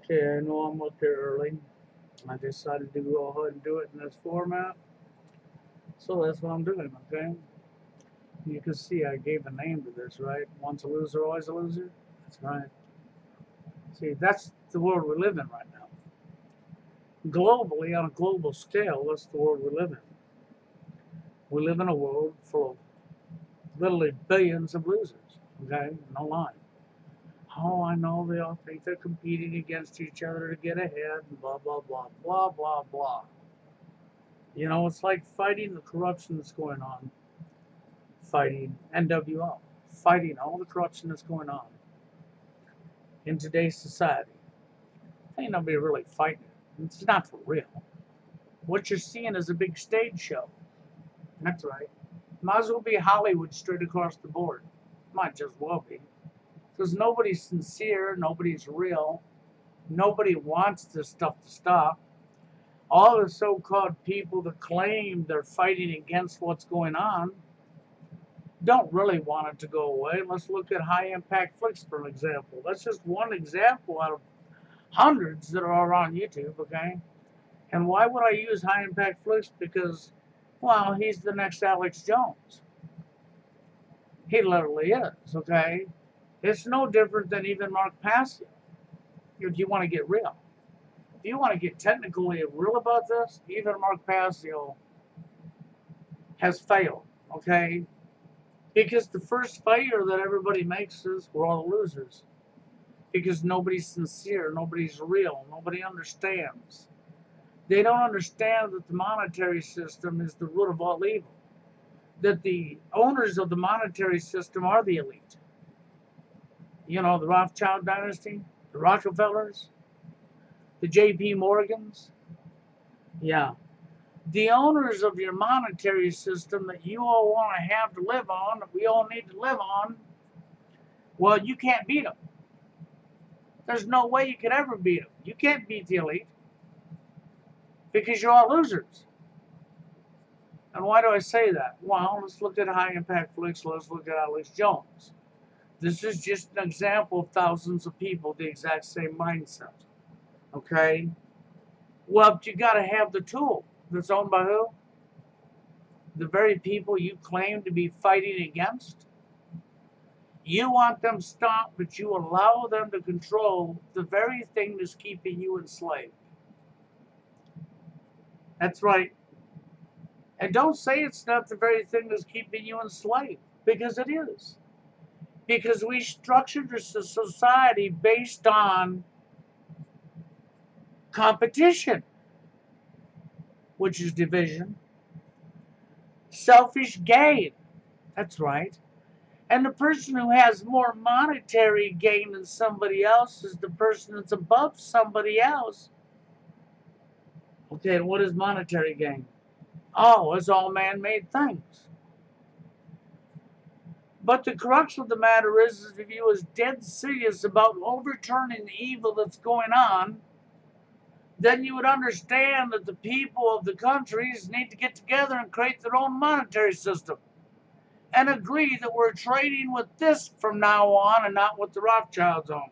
Okay, I know I'm up here early. I decided to go ahead and do it in this format. So that's what I'm doing, okay? You can see I gave a name to this, right? Once a loser, always a loser. That's right. See, that's the world we live in right now. Globally, on a global scale, that's the world we live in. We live in a world full of literally billions of losers, okay? No lie. Oh, I know they all think they're competing against each other to get ahead and blah, blah, blah, blah, blah, blah. You know, it's like fighting the corruption that's going on, fighting NWO, fighting all the corruption that's going on in today's society. Ain't nobody really fighting it. It's not for real. What you're seeing is a big stage show. That's right. Might as well be Hollywood straight across the board. Might just well be. Because nobody's sincere, nobody's real, nobody wants this stuff to stop. All the so called people that claim they're fighting against what's going on don't really want it to go away. Let's look at high impact flicks for an example. That's just one example out of hundreds that are on YouTube, okay? And why would I use high impact flicks? Because, well, he's the next Alex Jones. He literally is, okay? It's no different than even Mark Passio, if you want to get real. If you want to get technically real about this, even Mark Passio has failed, okay? Because the first failure that everybody makes is we're all losers. Because nobody's sincere, nobody's real, nobody understands. They don't understand that the monetary system is the root of all evil. That the owners of the monetary system are the elite. You know, the Rothschild dynasty, the Rockefellers, the J.P. Morgans. Yeah. The owners of your monetary system that you all want to have to live on, that we all need to live on, well, you can't beat them. There's no way you could ever beat them. You can't beat the elite because you're all losers. And why do I say that? Well, let's look at high impact flicks. Let's look at Alex Jones. This is just an example of thousands of people, the exact same mindset. Okay? Well, you got to have the tool that's owned by who? The very people you claim to be fighting against. You want them stopped, but you allow them to control the very thing that's keeping you enslaved. That's right. And don't say it's not the very thing that's keeping you enslaved, because it is. Because we structured a society based on competition, which is division, selfish gain. That's right. And the person who has more monetary gain than somebody else is the person that's above somebody else. Okay, and what is monetary gain? Oh, it's all man made things. But the crux of the matter is if you was dead serious about overturning the evil that's going on, then you would understand that the people of the countries need to get together and create their own monetary system and agree that we're trading with this from now on and not what the Rothschilds own,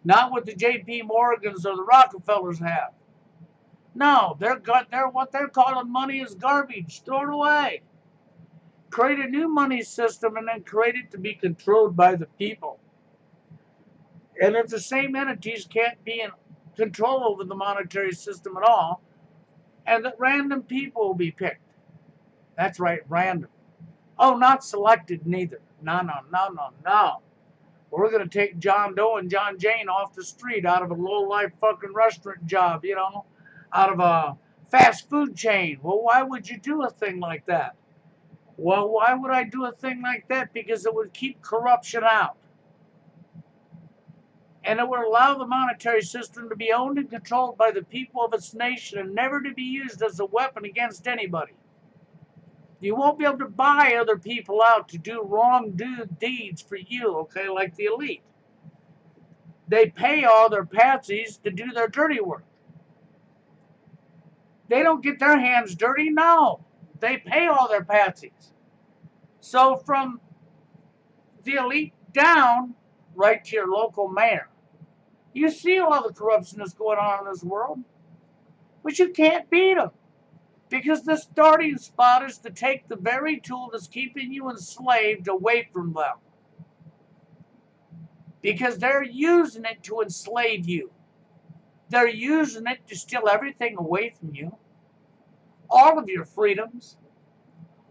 not what the J.P. Morgans or the Rockefellers have. No, they're what they're calling money is garbage. Throw it away. Create a new money system and then create it to be controlled by the people. And if the same entities can't be in control over the monetary system at all, and that random people will be picked. That's right, random. Oh, not selected neither. No, no, no, no, no. We're going to take John Doe and John Jane off the street out of a low-life fucking restaurant job, you know, out of a fast food chain. Well, why would you do a thing like that? Well, why would I do a thing like that? Because it would keep corruption out. And it would allow the monetary system to be owned and controlled by the people of its nation and never to be used as a weapon against anybody. You won't be able to buy other people out to do wrong deeds for you, okay, like the elite. They pay all their patsies to do their dirty work. They don't get their hands dirty, no. They pay all their patsies. So from the elite down, right to your local mayor, You see all the corruption that's going on in this world, but you can't beat them. Because the starting spot is to take the very tool that's keeping you enslaved away from them. Because they're using it to enslave you. They're using it to steal everything away from you. All of your freedoms,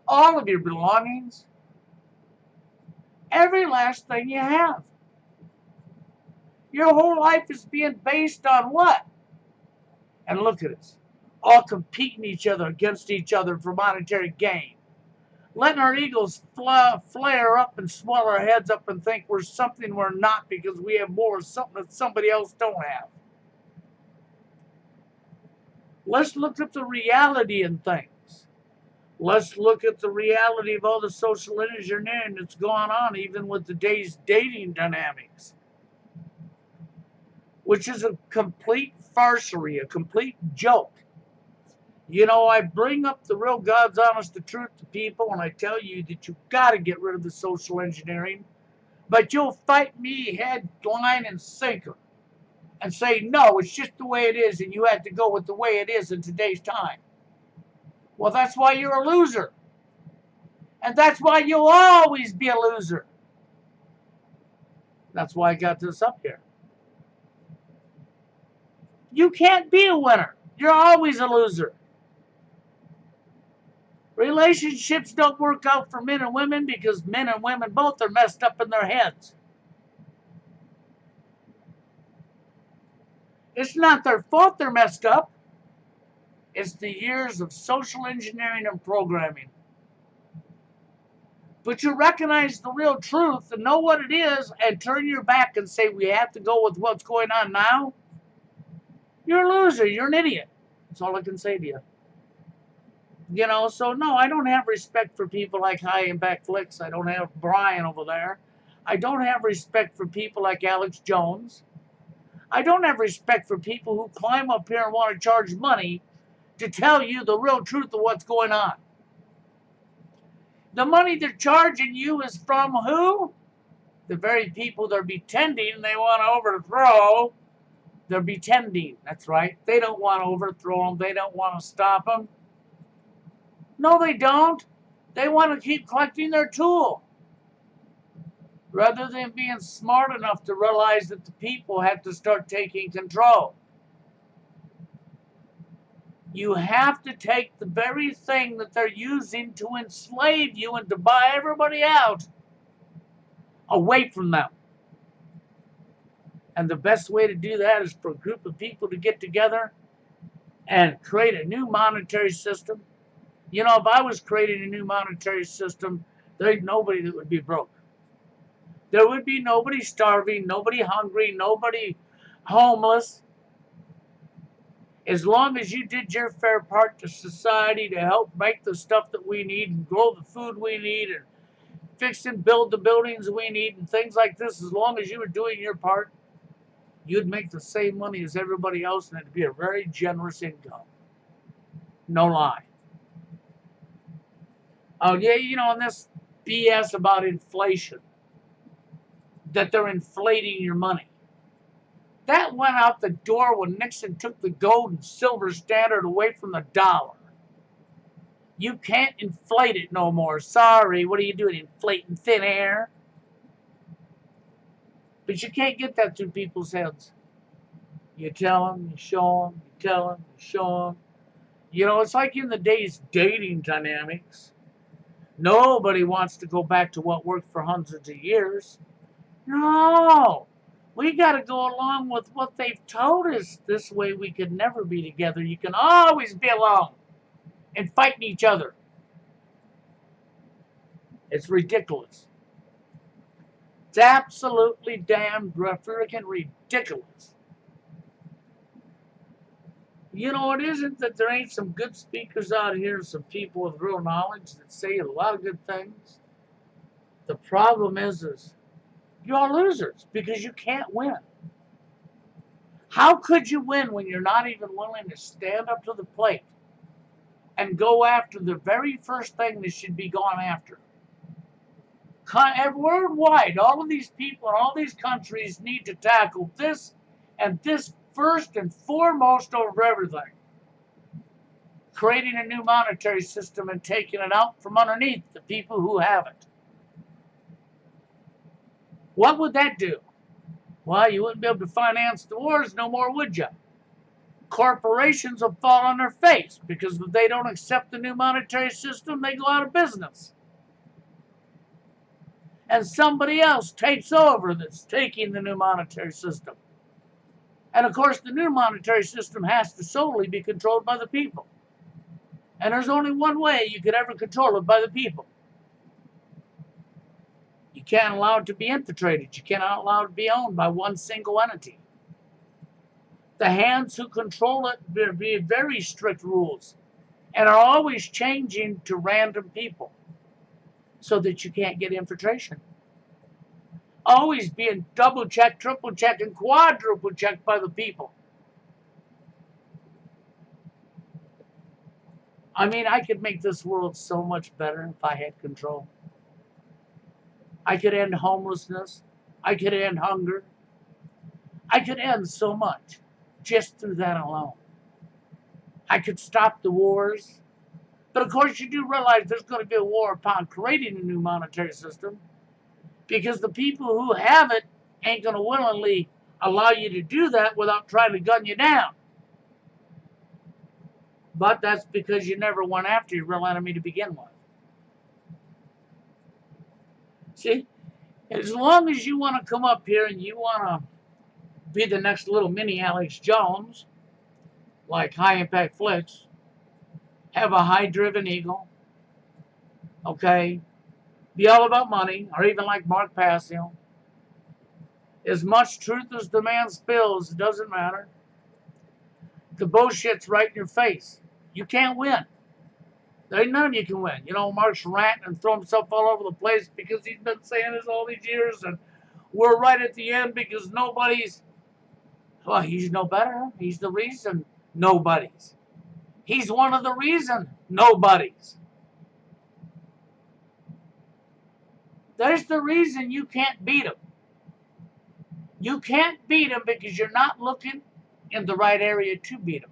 all of your belongings, every last thing you have. Your whole life is being based on what? And look at us, all competing each other against each other for monetary gain. Letting our egos flare up and swell our heads up and think we're something we're not because we have more of something that somebody else don't have. Let's look at the reality in things. Let's look at the reality of all the social engineering that's going on, even with today's dating dynamics, which is a complete farcery, a complete joke. You know, I bring up the real God's honest the truth to people, and I tell you that you've got to get rid of the social engineering. But you'll fight me head, line, and sinker and say, no, it's just the way it is, and you have to go with the way it is in today's time. Well, that's why you're a loser. And that's why you'll always be a loser. That's why I got this up here. You can't be a winner. You're always a loser. Relationships don't work out for men and women because men and women both are messed up in their heads. It's not their fault they're messed up. It's the years of social engineering and programming. But you recognize the real truth and know what it is and turn your back and say we have to go with what's going on now. You're a loser. You're an idiot. That's all I can say to you. You know, so no, I don't have respect for people like High and Back Flicks. I don't have Brian over there. I don't have respect for people like Alex Jones. I don't have respect for people who climb up here and want to charge money to tell you the real truth of what's going on. The money they're charging you is from who? The very people they're pretending they want to overthrow. They're pretending, that's right. They don't want to overthrow them. They don't want to stop them. No, they don't. They want to keep collecting their tool. Rather than being smart enough to realize that the people have to start taking control. You have to take the very thing that they're using to enslave you and to buy everybody out away from them. And the best way to do that is for a group of people to get together and create a new monetary system. You know, if I was creating a new monetary system, there'd nobody that would be broke. There would be nobody starving, nobody hungry, nobody homeless. As long as you did your fair part to society to help make the stuff that we need and grow the food we need and fix and build the buildings we need and things like this, as long as you were doing your part, you'd make the same money as everybody else and it'd be a very generous income. No lie. Oh, yeah, you know, and this BS about inflation, that they're inflating your money. That went out the door when Nixon took the gold and silver standard away from the dollar. You can't inflate it no more. Sorry, what are you doing, inflating thin air? But you can't get that through people's heads. You tell them, you show them, you tell them, you show them. You know, it's like in the days dating dynamics. Nobody wants to go back to what worked for hundreds of years. No. We got to go along with what they've told us. This way we could never be together. You can always be alone and fighting each other. It's ridiculous. It's absolutely damn freaking ridiculous. You know, it isn't that there ain't some good speakers out here, some people with real knowledge that say a lot of good things. The problem is you're losers because you can't win. How could you win when you're not even willing to stand up to the plate and go after the very first thing that should be gone after? Worldwide, all of these people in all these countries need to tackle this And this first and foremost over everything, creating a new monetary system and taking it out from underneath the people who have it. What would that do? Well, you wouldn't be able to finance the wars no more, would you? Corporations will fall on their face because if they don't accept the new monetary system, they go out of business. And somebody else takes over that's taking the new monetary system. And of course, the new monetary system has to solely be controlled by the people. And there's only one way you could ever control it, by the people. You can't allow it to be infiltrated. You cannot allow it to be owned by one single entity. The hands who control it be very strict rules and are always changing to random people so that you can't get infiltration. Always being double checked, triple checked, and quadruple checked by the people. I mean, I could make this world so much better if I had control. I could end homelessness. I could end hunger. I could end so much just through that alone. I could stop the wars. But of course, you do realize there's going to be a war upon creating a new monetary system because the people who have it ain't going to willingly allow you to do that without trying to gun you down. But that's because you never went after your real enemy to begin with. See, as long as you want to come up here and you want to be the next little mini Alex Jones, like High Impact Flicks, have a high-driven ego, okay, be all about money, or even like Mark Passio, as much truth as the man spills, it doesn't matter. The bullshit's right in your face. You can't win. There ain't none of you can win. You know, Mark's ranting and throwing himself all over the place because he's been saying this all these years, and we're right at the end because nobody's, well, he's no better. He's the reason nobody's. He's one of the reason nobody's. There's the reason you can't beat him. You can't beat him because you're not looking in the right area to beat him.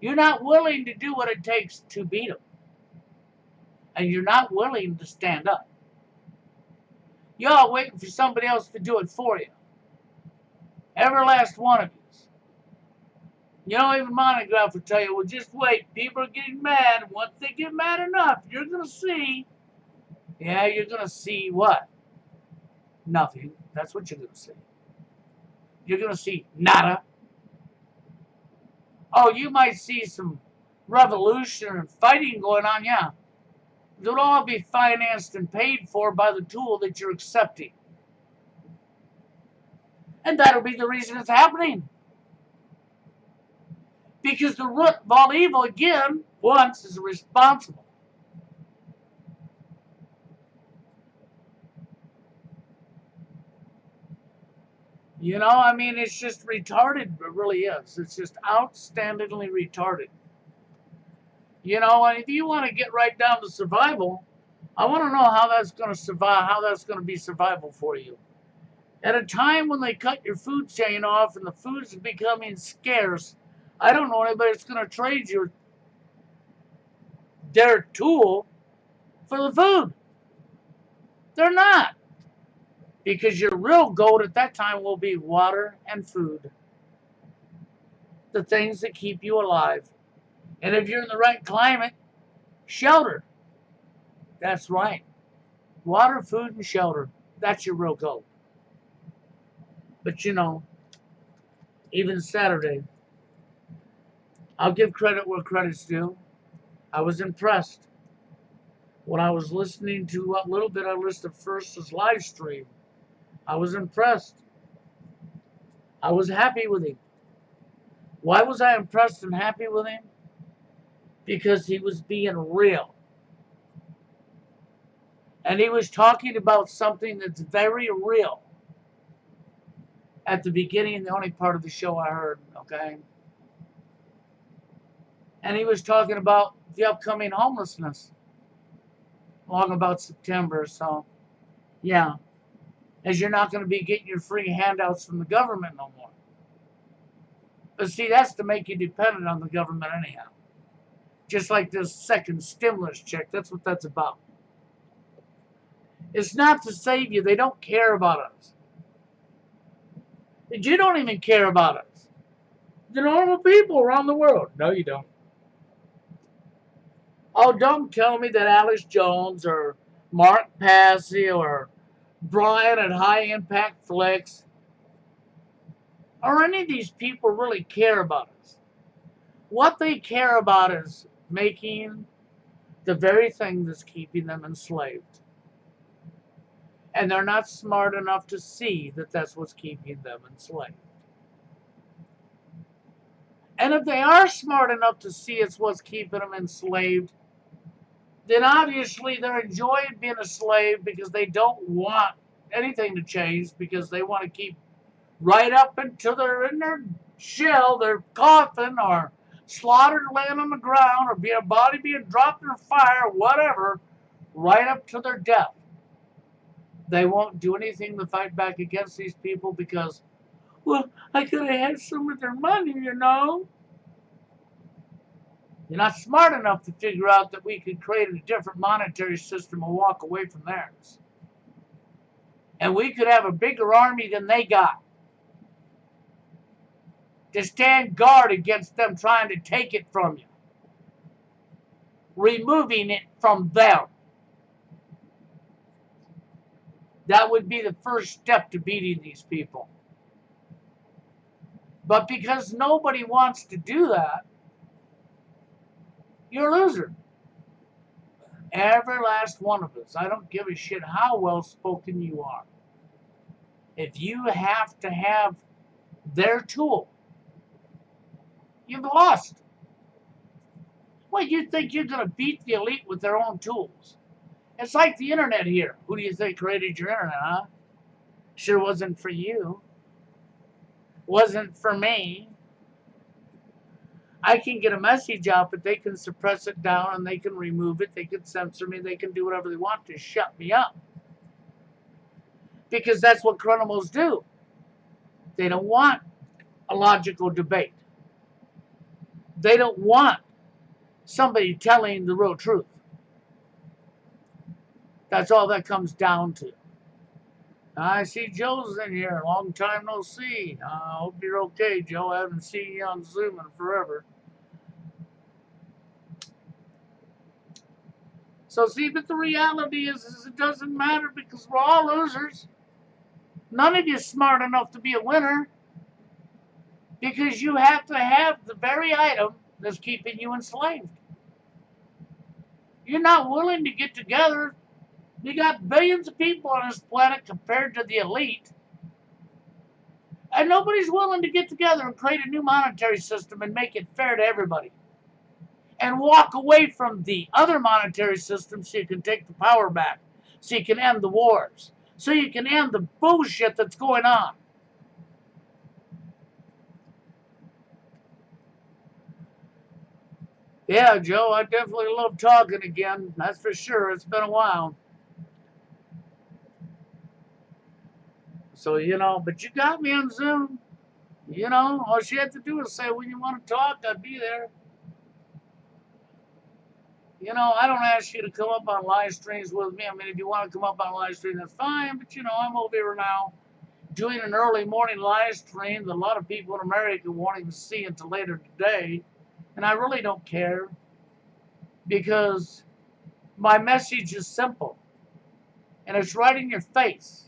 You're not willing to do what it takes to beat him. And you're not willing to stand up. You're all waiting for somebody else to do it for you. Every last one of you. You know, even Monograph will tell you, well, just wait. People are getting mad. Once they get mad enough, you're going to see. Yeah, you're going to see what? Nothing. That's what you're going to see. You're going to see nada. Oh, you might see some revolution and fighting going on, yeah. It'll all be financed and paid for by the tool that you're accepting. And that'll be the reason it's happening. Because the root of all evil, again, once is responsible. You know, I mean, it's just retarded. It really is. It's just outstandingly retarded. You know, and if you want to get right down to survival, I want to know how that's going to survive, how that's going to be survival for you. At a time when they cut your food chain off and the food's becoming scarce, I don't know anybody that's going to trade their tool for the food. They're not. Because your real gold at that time will be water and food. The things that keep you alive. And if you're in the right climate, shelter. That's right. Water, food, and shelter. That's your real gold. But you know, even Saturday, I'll give credit where credit's due. I was impressed when I was listening to what little bit I listened to first's live stream. I was impressed. I was happy with him. Why was I impressed and happy with him? Because he was being real. And he was talking about something that's very real. At the beginning, the only part of the show I heard, okay? And he was talking about the upcoming homelessness. Along about September, so, yeah. as you're not going to be getting your free handouts from the government no more. But see, that's to make you dependent on the government anyhow. Just like this second stimulus check, that's what that's about. It's not to save you. They don't care about us. You don't even care about us. The normal people around the world. No, you don't. Oh, don't tell me that Alex Jones or Mark Passy or Brian at High Impact Flex or any of these people really care about us. What they care about is making the very thing that's keeping them enslaved. And they're not smart enough to see that that's what's keeping them enslaved. And if they are smart enough to see it's what's keeping them enslaved, then obviously they're enjoying being a slave because they don't want anything to change, because they want to keep right up until they're in their shell, their coffin, or slaughtered laying on the ground, or be a body being dropped in a fire, whatever, right up to their death. They won't do anything to fight back against these people because, well, I could have had some of their money, you know. You're not smart enough to figure out that we could create a different monetary system and walk away from theirs. And we could have a bigger army than they got to stand guard against them trying to take it from you, removing it from them. That would be the first step to beating these people. But because nobody wants to do that, you're a loser. Every last one of us. I don't give a shit how well spoken you are. If you have to have their tool, you've lost. Well, you think you're going to beat the elite with their own tools? It's like the internet here. Who do you think created your internet, huh? Sure wasn't for you. Wasn't for me. I can get a message out, but they can suppress it down and they can remove it. They can censor me. They can do whatever they want to shut me up. Because that's what criminals do. They don't want a logical debate. They don't want somebody telling the real truth. That's all that comes down to. I see Joe's in here. Long time no see. I hope you're okay, Joe. I haven't seen you on Zoom in forever. So see, but the reality is it doesn't matter because we're all losers. None of you is smart enough to be a winner because you have to have the very item that's keeping you enslaved. You're not willing to get together. You got billions of people on this planet compared to the elite. And nobody's willing to get together and create a new monetary system and make it fair to everybody. And walk away from the other monetary system so you can take the power back. So you can end the wars. So you can end the bullshit that's going on. Yeah, Joe, I definitely love talking again. That's for sure. It's been a while. So, but you got me on Zoom. All you have to do is say when you want to talk, I'd be there. I don't ask you to come up on live streams with me. I mean, if you want to come up on live stream, that's fine. But, I'm over here now doing an early morning live stream that a lot of people in America won't even see until later today. And I really don't care because my message is simple. And it's right in your face.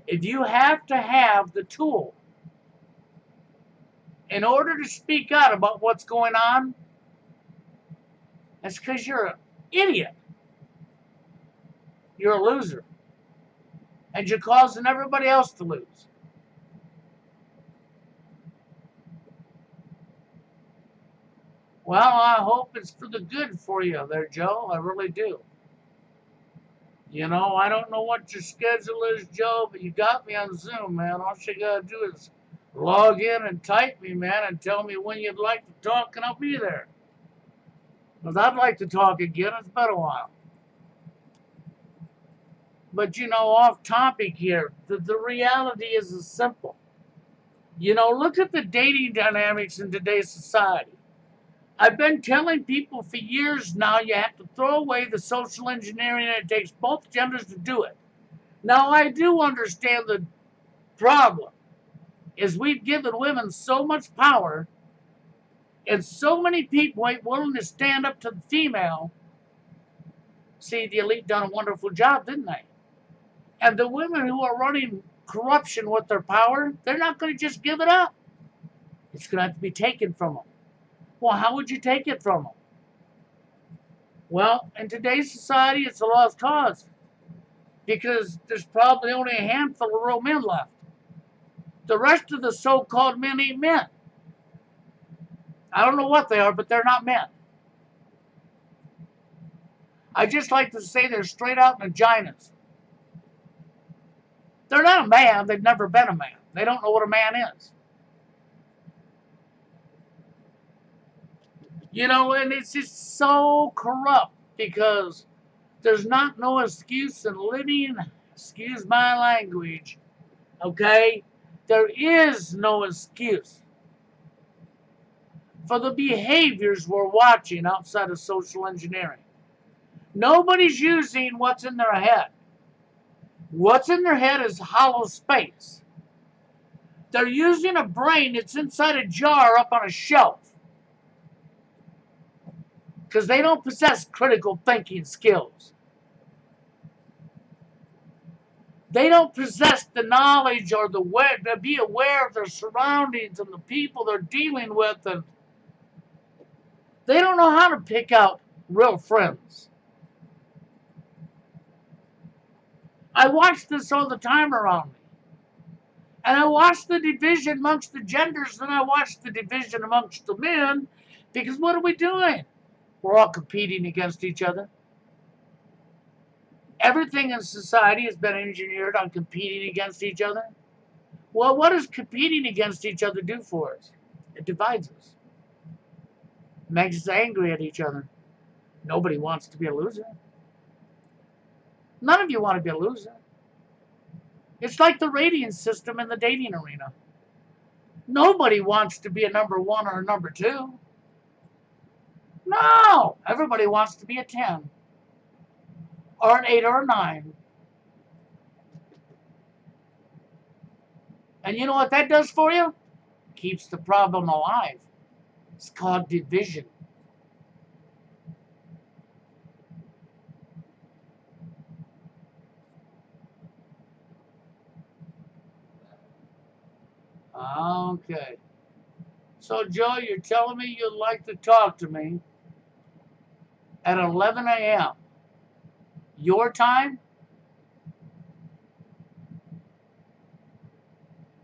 If you have to have the tool in order to speak out about what's going on, that's because you're an idiot. You're a loser. And you're causing everybody else to lose. Well, I hope it's for the good for you there, Joe. I really do. I don't know what your schedule is, Joe, but you got me on Zoom, man. All you got to do is log in and type me, man, and tell me when you'd like to talk, and I'll be there. Because I'd like to talk again. It's been a while. But you know, off topic here, the reality is as simple. You know, look at the dating dynamics in today's society. I've been telling people for years now you have to throw away the social engineering and it takes both genders to do it. Now, I do understand the problem is we've given women so much power and so many people ain't willing to stand up to the female. See, the elite done a wonderful job, didn't they? And the women who are running corruption with their power, they're not going to just give it up. It's going to have to be taken from them. Well, how would you take it from them? Well, in today's society, it's a lost cause because there's probably only a handful of real men left. The rest of the so-called men ain't men. I don't know what they are, but they're not men. I just like to say they're straight out vaginas. They're not a man. They've never been a man. They don't know what a man is. You know, and it's just so corrupt because there's not no excuse in living, excuse my language, okay? There is no excuse for the behaviors we're watching outside of social engineering. Nobody's using what's in their head. What's in their head is hollow space. They're using a brain that's inside a jar up on a shelf because they don't possess critical thinking skills. They don't possess the knowledge or the way to be aware of their surroundings and the people they're dealing with, and they don't know how to pick out real friends. I watch this all the time around me. And I watch the division amongst the genders, and I watch the division amongst the men, because what are we doing? We're all competing against each other. Everything in society has been engineered on competing against each other. Well, what does competing against each other do for us? It divides us. It makes us angry at each other. Nobody wants to be a loser. None of you want to be a loser. It's like the rating system in the dating arena. Nobody wants to be a number one or a number two. No, everybody wants to be a 10 or an 8 or a 9. And you know what that does for you? Keeps the problem alive. It's called division. Okay. So, Joe, you're telling me you'd like to talk to me at 11 a.m. your time?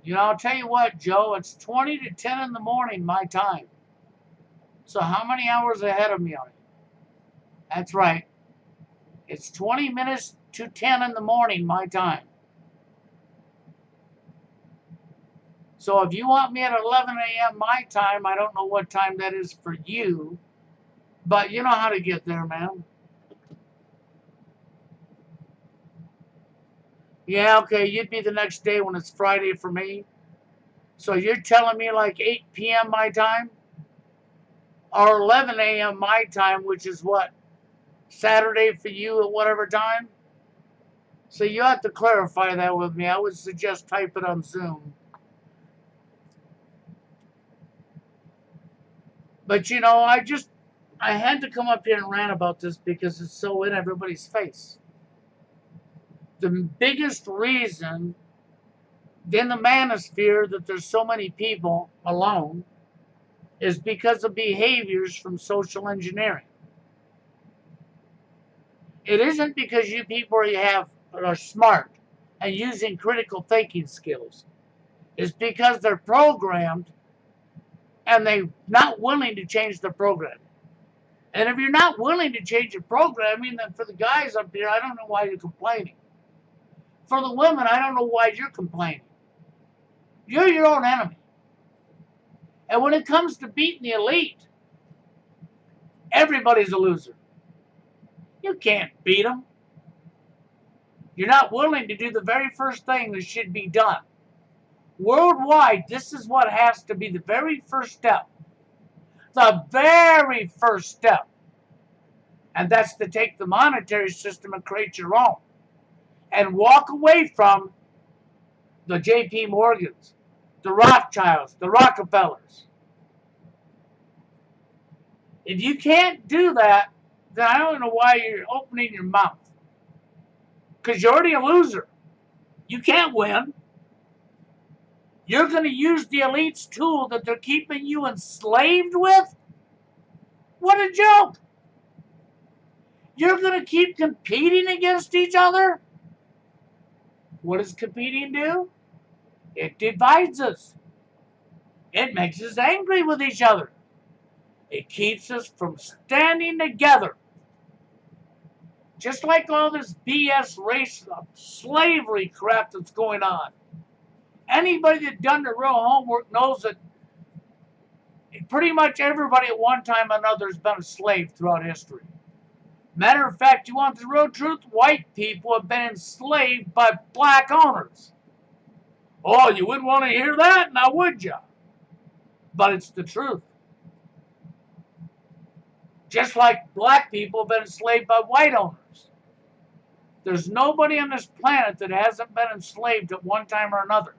You know, I'll tell you what, Joe, it's 20 to 10 in the morning, my time. So how many hours ahead of me are you? That's right. It's 20 minutes to 10 in the morning, my time. So if you want me at 11 a.m. my time, I don't know what time that is for you, but you know how to get there, man. Yeah, okay, you'd be the next day when it's Friday for me. So you're telling me like 8 p.m. my time? Or 11 a.m. my time, which is what? Saturday for you at whatever time? So you have to clarify that with me. I would suggest type it on Zoom. But you know, I had to come up here and rant about this because it's so in everybody's face. The biggest reason in the manosphere that there's so many people alone is because of behaviors from social engineering. It isn't because you people are smart and using critical thinking skills. It's because they're programmed and they're not willing to change the programming. And if you're not willing to change your programming, then for the guys up here, I don't know why you're complaining. For the women, I don't know why you're complaining. You're your own enemy. And when it comes to beating the elite, everybody's a loser. You can't beat them. You're not willing to do the very first thing that should be done. Worldwide, this is what has to be the very first step. The very first step. And that's to take the monetary system and create your own. And walk away from the J.P. Morgans, the Rothschilds, the Rockefellers. If you can't do that, then I don't know why you're opening your mouth. Because you're already a loser. You can't win. You're going to use the elite's tool that they're keeping you enslaved with? What a joke. You're going to keep competing against each other? What does competing do? It divides us. It makes us angry with each other. It keeps us from standing together. Just like all this BS race slavery crap that's going on. Anybody that's done their real homework knows that pretty much everybody at one time or another has been a slave throughout history. Matter of fact, you want the real truth? White people have been enslaved by black owners. Oh, you wouldn't want to hear that? Now would you? But it's the truth. Just like black people have been enslaved by white owners. There's nobody on this planet that hasn't been enslaved at one time or another.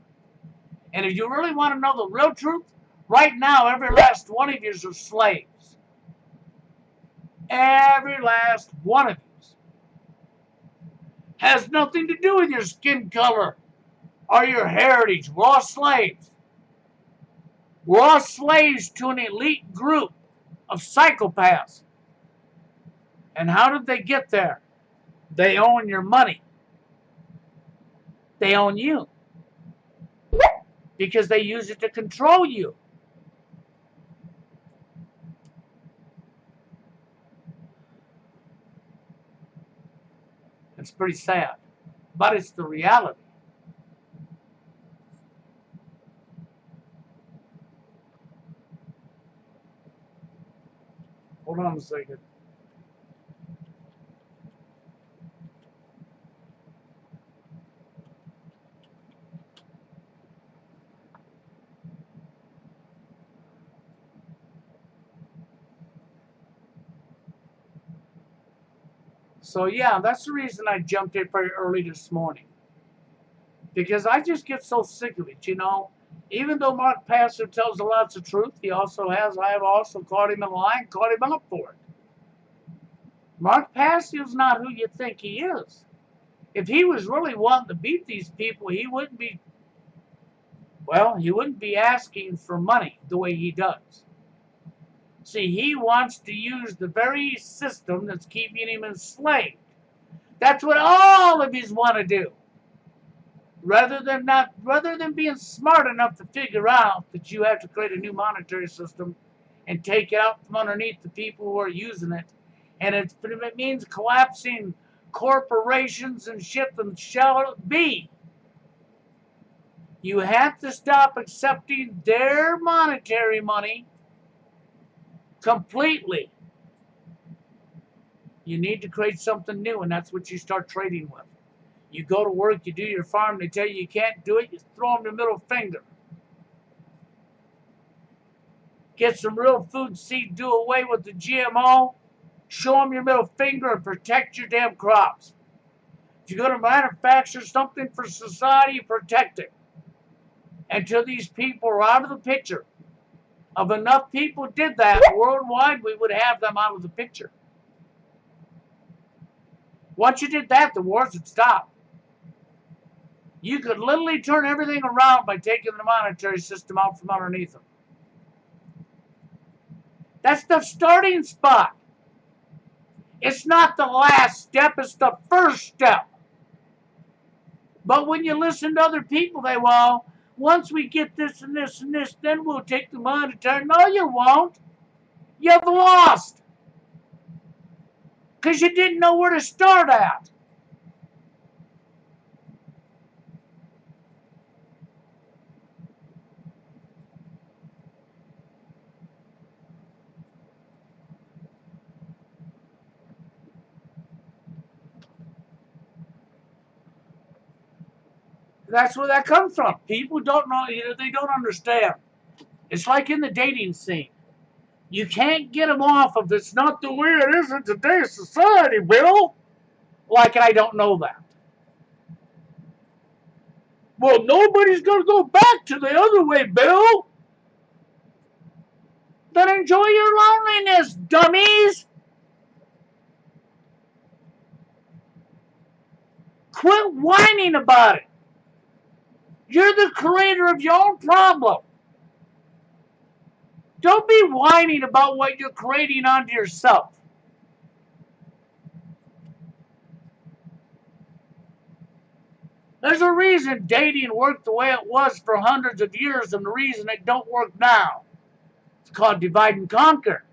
And if you really want to know the real truth, right now, every last one of you are slaves. Every last one of you has nothing to do with your skin color or your heritage. We're all slaves. We're all slaves to an elite group of psychopaths. And how did they get there? They own your money. They own you. Because they use it to control you. It's pretty sad. But it's the reality. Hold on a second. So yeah, that's the reason I jumped in very early this morning. Because I just get so sick of it, you know. Even though Mark Passer tells lots of truth, I have also caught him in line, caught him up for it. Mark Passer is not who you think he is. If he was really wanting to beat these people, he wouldn't be asking for money the way he does. See, he wants to use the very system that's keeping him enslaved. That's what all of yous want to do. Rather than being smart enough to figure out that you have to create a new monetary system and take it out from underneath the people who are using it. And it means collapsing corporations and shit, then shall it be. You have to stop accepting their monetary money completely. You need to create something new, and that's what you start trading with. You go to work, you do your farm, they tell you can't do it, you throw them the middle finger. Get some real food seed, do away with the GMO, show them your middle finger, and protect your damn crops. If you're going to manufacture something for society, protect it. Until these people are out of the picture. If enough people did that worldwide, we would have them out of the picture. Once you did that, the wars would stop. You could literally turn everything around by taking the monetary system out from underneath them. That's the starting spot. It's not the last step, it's the first step. But when you listen to other people, once we get this and this and this, then we'll take the monetary. No, you won't. You've lost. Because you didn't know where to start at. That's where that comes from. People don't know, they don't understand. It's like in the dating scene. You can't get them off of it's not the way it is in today's society, Bill. Like I don't know that. Well, nobody's going to go back to the other way, Bill. Then enjoy your loneliness, dummies. Quit whining about it. You're the creator of your own problem. Don't be whining about what you're creating onto yourself. There's a reason dating worked the way it was for hundreds of years and the reason it don't work now. It's called divide and conquer.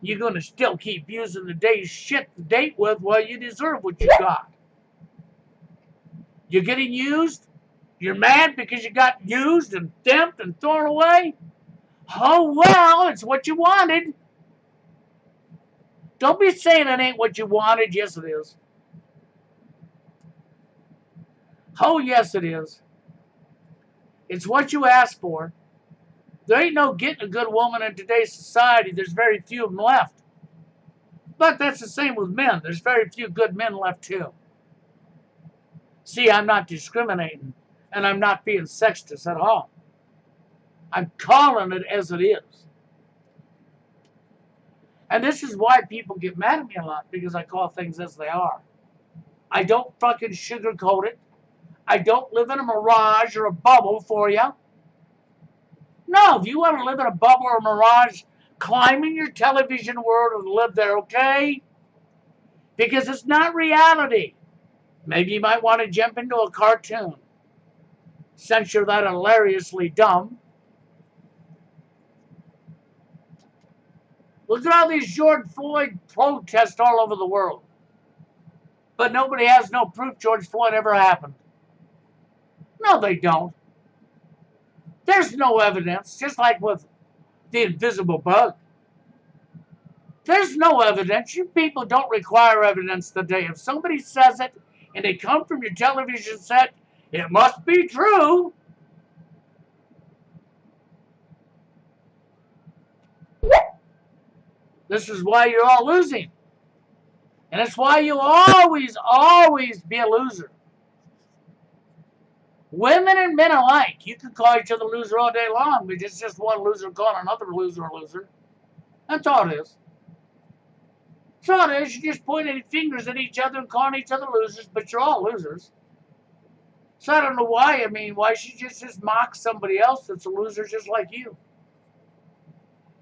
You're going to still keep using the day's shit to date with while you deserve what you got. You're getting used? You're mad because you got used and dumped and thrown away? Oh, well, it's what you wanted. Don't be saying it ain't what you wanted. Yes, it is. Oh, yes, it is. It's what you asked for. There ain't no getting a good woman in today's society. There's very few of them left. But that's the same with men. There's very few good men left, too. See, I'm not discriminating, and I'm not being sexist at all. I'm calling it as it is. And this is why people get mad at me a lot, because I call things as they are. I don't fucking sugarcoat it. I don't live in a mirage or a bubble for you. No, if you want to live in a bubble or a mirage, climb in your television world and live there, okay? Because it's not reality. Maybe you might want to jump into a cartoon. Since you're that hilariously dumb. Look at all these George Floyd protests all over the world. But nobody has no proof George Floyd ever happened. No, they don't. There's no evidence, just like with the invisible bug. There's no evidence. You people don't require evidence today. If somebody says it and they come from your television set, it must be true. This is why you're all losing. And it's why you'll always be a loser. Women and men alike, you can call each other loser all day long, but it's just one loser calling another loser a loser. That's all it is. That's all it is. You're just pointing fingers at each other and calling each other losers, but you're all losers. So I don't know why. I mean, why should you just mock somebody else that's a loser just like you?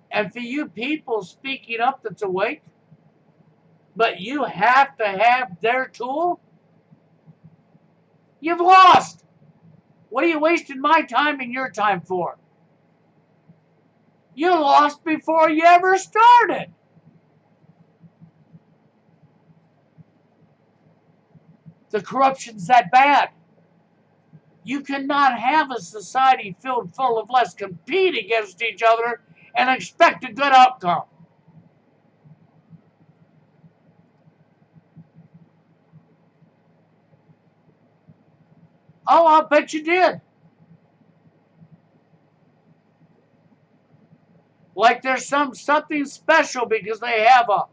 And for you people speaking up that's awake, but you have to have their tool, you've lost. What are you wasting my time and your time for? You lost before you ever started. The corruption's that bad. You cannot have a society filled full of let's compete against each other and expect a good outcome. Oh, I'll bet you did. Like there's something special because they have a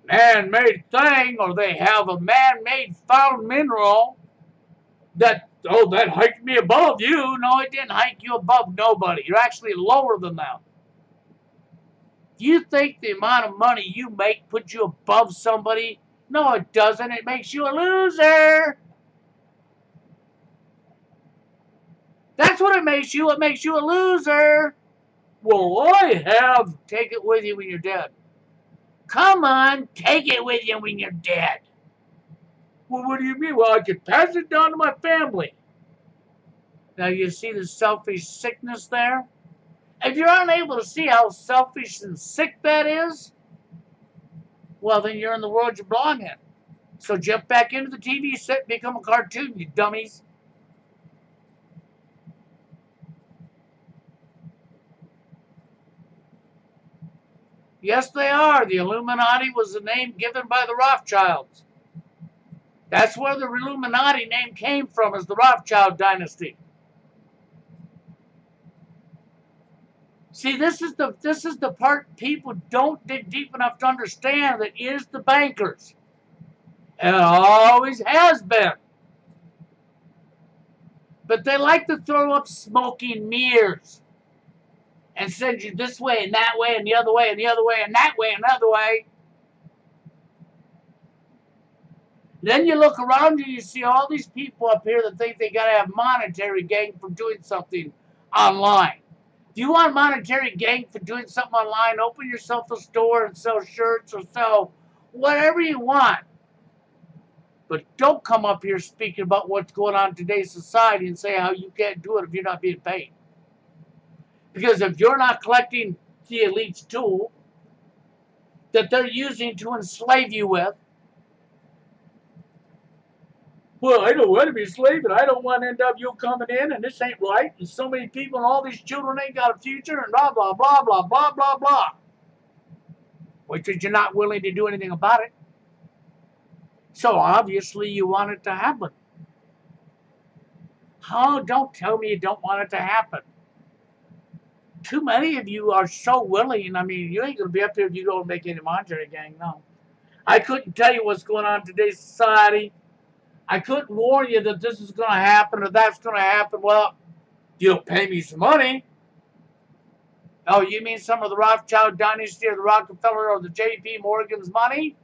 man-made thing or they have a man-made found mineral that hiked me above you. No, it didn't hike you above nobody. You're actually lower than them. You think the amount of money you make puts you above somebody? No, it doesn't. It makes you a loser. That's what it makes you. It makes you a loser. Well, I have. Take it with you when you're dead. Come on, take it with you when you're dead. Well, what do you mean? Well, I could pass it down to my family. Now, you see the selfish sickness there? If you're unable to see how selfish and sick that is, well, then you're in the world you belong in. So jump back into the TV set and become a cartoon, you dummies. Yes, they are. The Illuminati was the name given by the Rothschilds. That's where the Illuminati name came from, is the Rothschild dynasty. See, this is the part people don't dig deep enough to understand, that is the bankers. And it always has been. But they like to throw up smoking mirrors and send you this way and that way and the other way and the other way and that way and the other way. Then you look around you, you see all these people up here that think they got to have monetary gain from doing something online. If you want monetary gain for doing something online, open yourself a store and sell shirts or sell whatever you want. But don't come up here speaking about what's going on in today's society and say how you can't do it if you're not being paid. Because if you're not collecting the elite's tool that they're using to enslave you with, well, I don't want to be a slave, and I don't want NWO coming in, and this ain't right, and so many people and all these children ain't got a future, and blah, blah, blah, blah, blah, blah, blah. Which is you're not willing to do anything about it. So obviously you want it to happen. Oh, don't tell me you don't want it to happen. Too many of you are so willing. I mean, you ain't going to be up here if you don't make any monetary gain, no. I couldn't tell you what's going on in today's society. I couldn't warn you that this is going to happen or that's going to happen. Well, you don't pay me some money. Oh, you mean some of the Rothschild dynasty or the Rockefeller or the J.P. Morgan's money?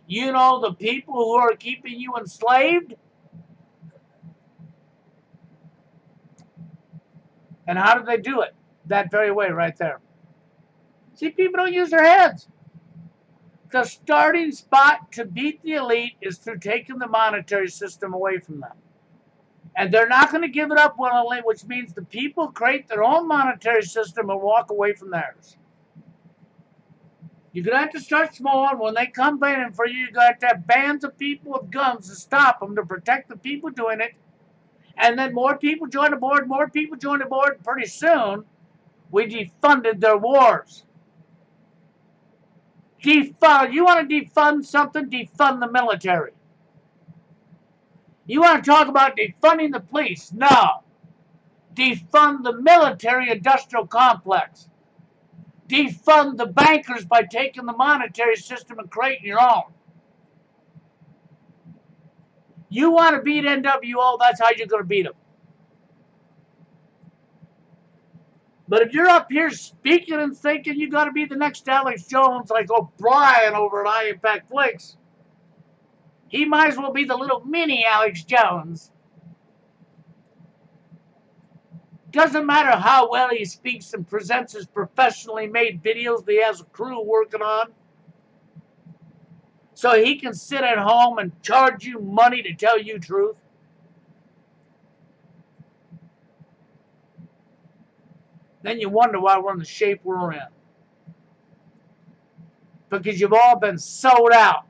You know, the people who are keeping you enslaved? And how do they do it? That very way right there. See, people don't use their heads. The starting spot to beat the elite is through taking the monetary system away from them. And they're not going to give it up willingly, which means the people create their own monetary system and walk away from theirs. You're going to have to start small, and when they come in for you, you're going to have to have bands of people with guns to stop them, to protect the people doing it. And then more people join the board, more people join the board, and pretty soon we defunded their wars. Defund. You want to defund something? Defund the military. You want to talk about defunding the police? No. Defund the military-industrial complex. Defund the bankers by taking the monetary system and creating your own. You want to beat NWO, that's how you're going to beat them. But if you're up here speaking and thinking you got to be the next Alex Jones like O'Brien over at Impact Flix, he might as well be the little mini Alex Jones. Doesn't matter how well he speaks and presents his professionally made videos that he has a crew working on. So he can sit at home and charge you money to tell you truth. Then you wonder why we're in the shape we're in. Because you've all been sold out.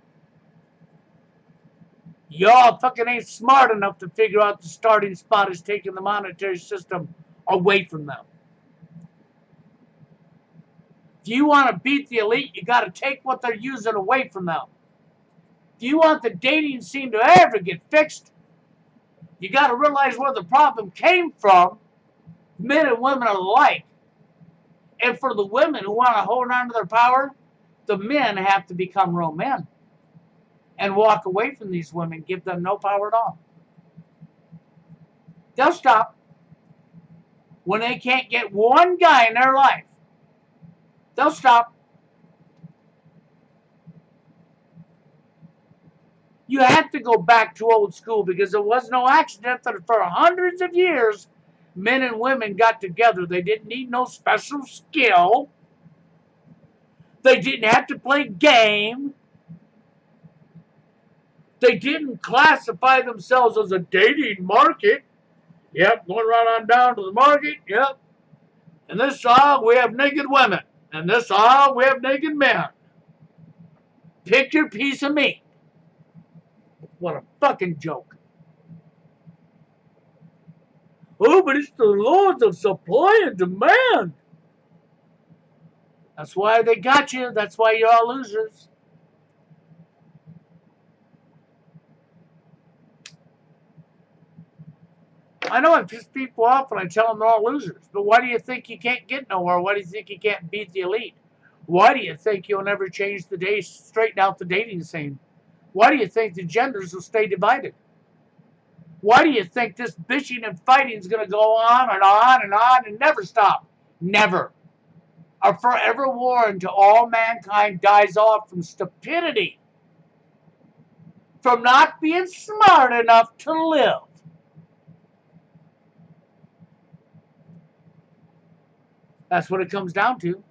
Y'all fucking ain't smart enough to figure out the starting spot is taking the monetary system away from them. If you want to beat the elite, you got to take what they're using away from them. If you want the dating scene to ever get fixed, you got to realize where the problem came from, men and women alike. And for the women who want to hold on to their power, the men have to become real men and walk away from these women, give them no power at all. They'll stop when they can't get one guy in their life. They'll stop. You have to go back to old school because it was no accident that for hundreds of years, men and women got together. They didn't need no special skill. They didn't have to play game. They didn't classify themselves as a dating market. Yep, going right on down to the market. Yep. In this aisle, we have naked women. In this aisle, we have naked men. Pick your piece of meat. What a fucking joke. Oh, but it's the laws of supply and demand. That's why they got you. That's why you're all losers. I know I piss people off when I tell them they're all losers, but why do you think you can't get nowhere? Why do you think you can't beat the elite? Why do you think you'll never change the day, straighten out the dating scene? Why do you think the genders will stay divided? Why do you think this bitching and fighting is going to go on and on and on and never stop? Never. A forever war until all mankind dies off from stupidity, from not being smart enough to live. That's what it comes down to.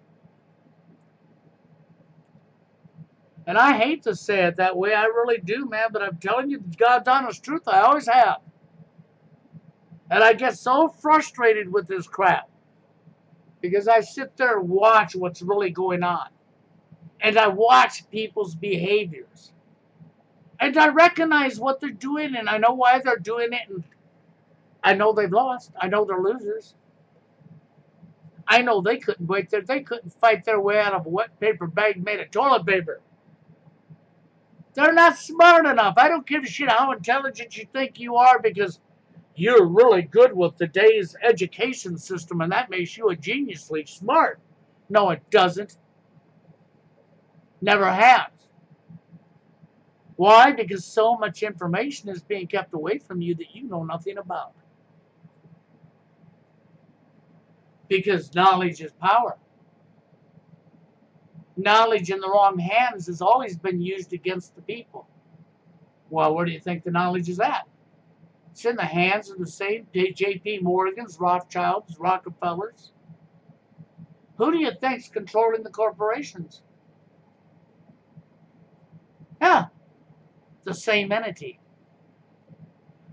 And I hate to say it that way. I really do, man. But I'm telling you God's honest truth. I always have. And I get so frustrated with this crap. Because I sit there and watch what's really going on. And I watch people's behaviors. And I recognize what they're doing. And I know why they're doing it. And I know they've lost. I know they're losers. I know they couldn't fight their way out of a wet paper bag made of toilet paper. They're not smart enough. I don't give a shit how intelligent you think you are because you're really good with today's education system and that makes you a geniusly smart. No, it doesn't. Never has. Why? Because so much information is being kept away from you that you know nothing about. Because knowledge is power. Knowledge in the wrong hands has always been used against the people. Well, where do you think the knowledge is at? It's in the hands of the same J.P. Morgans, Rothschilds, Rockefellers. Who do you think's controlling the corporations? Yeah, the same entity.